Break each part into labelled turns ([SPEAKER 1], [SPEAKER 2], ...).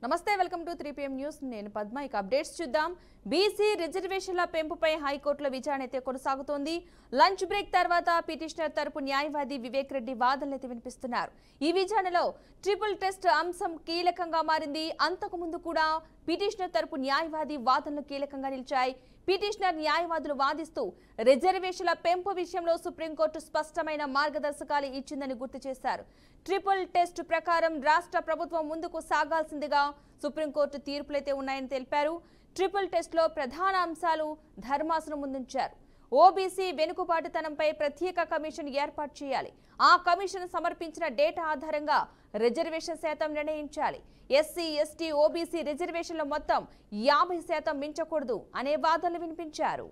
[SPEAKER 1] నమస్తే welcome to 3PM news నేను పద్మ ఇక అప్డేట్స్ చూద్దాం బీసీ రిజర్వేషన్ల పెంపుపై హైకోర్టులో విచారణ అయితే కొనసాగుతోంది లంచ్ బ్రేక్ తర్వాత పిటిషనర్ తరపు న్యాయవాది వివేక్ రెడ్డి వాదనలు వినిపిస్తున్నారు ఈ విచారణలో ట్రిపుల్ టెస్ట్ అంశం కీలకంగా మారింది అంతకు ముందు కూడా పిటిషనర్ తరపు న్యాయవాది వాదనలు కీలకంగా నిలిచాయి పిటిషనర్ న్యాయవాదులు వాదిస్తూ రిజర్వేషన్ల పెంపు విషయంలో సుప్రీంకోర్టు స్పష్టమైన మార్గదర్శకాలు ఇచ్చిందని గుర్తు చేశారు ట్రిపుల్ టెస్ట్ ప్రకారం రాష్ట్ర ప్రభుత్వం ముందుకు సాగాల్సిందిగా సుప్రీంకోర్టు తీర్పులైతే ఉన్నాయని తెలిపారు ట్రిపుల్ టెస్ట్ లో ప్రధాన అంశాలు ధర్మాసనం ముందుంచారు ఓబీసీ వెనుకబాటుతనంపై ప్రత్యేక కమిషన్ ఏర్పాటు చేయాలి ఆ కమిషన్ సమర్పించిన డేటా ఆధారంగా రిజర్వేషన్ శాతం నిర్ణయించాలి ఎస్సీ ఎస్టీ ఓబీసీ రిజర్వేషన్ల మొత్తం 50% మించకూడదు అనే వాదనలు వినిపించారు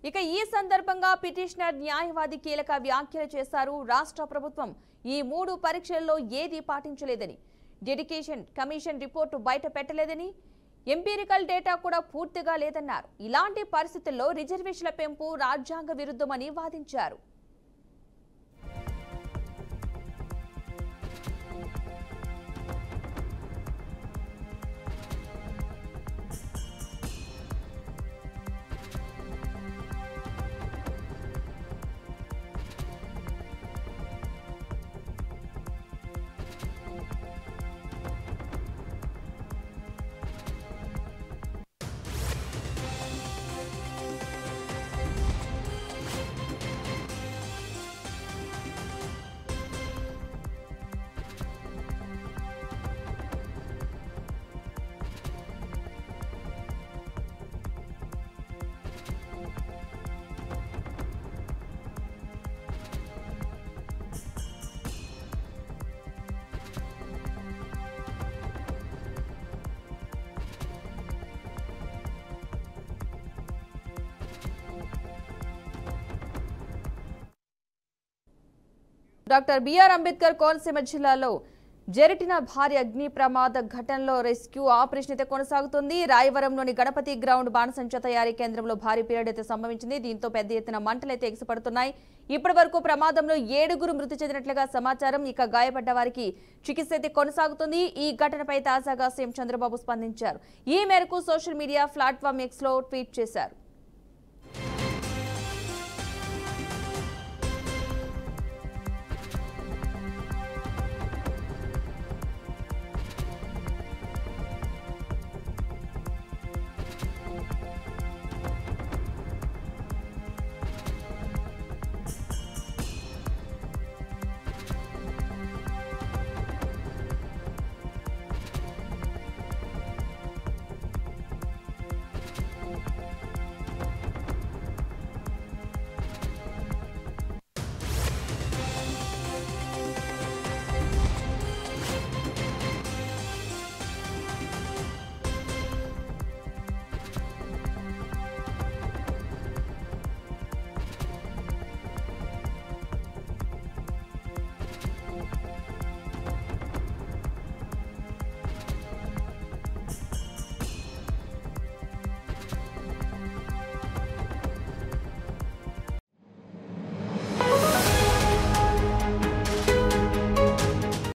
[SPEAKER 1] ఇక ఈ సందర్భంగా పిటిషనర్ న్యాయవాది కీలక వ్యాఖ్యలు చేశారు రాష్ట్ర ప్రభుత్వం ఈ 3 పరీక్షల్లో ఏది పాటించలేదని డెడికేషన్ కమిషన్ రిపోర్టు బయట పెట్టలేదని ఎంపీరికల్ డేటా కూడా పూర్తిగా లేదన్నారు ఇలాంటి పరిస్థితుల్లో రిజర్వేషన్ల పెంపు రాజ్యాంగ విరుద్ధమని వాదించారు డాక్టర్ బిఆర్ అంబేద్కర్ కోనసీమ జిల్లాలో జరిటిన భారీ అగ్ని ప్రమాద ఘటనలో రెస్క్యూ ఆపరేషన్ అయితే కొనసాగుతుంది రాయవరంలోని గణపతి గ్రౌండ్ బాణసంచా తయారీ కేంద్రంలో భారీ పీరియడ్ అయితే సంభవించింది దీంతో పెద్ద ఎత్తున మంటలైతే ఎగిసిపడుతున్నాయి ఇప్పటి వరకు ప్రమాదంలో 7 మృతి చెందినట్లుగా సమాచారం ఇక గాయపడ్డ వారికి చికిత్స అయితే కొనసాగుతుంది ఈ ఘటనపై తాజాగా సీఎం చంద్రబాబు స్పందించారు ఈ మేరకు సోషల్ మీడియా ప్లాట్ఫామ్ ఎక్స్ లో ట్వీట్ చేశారు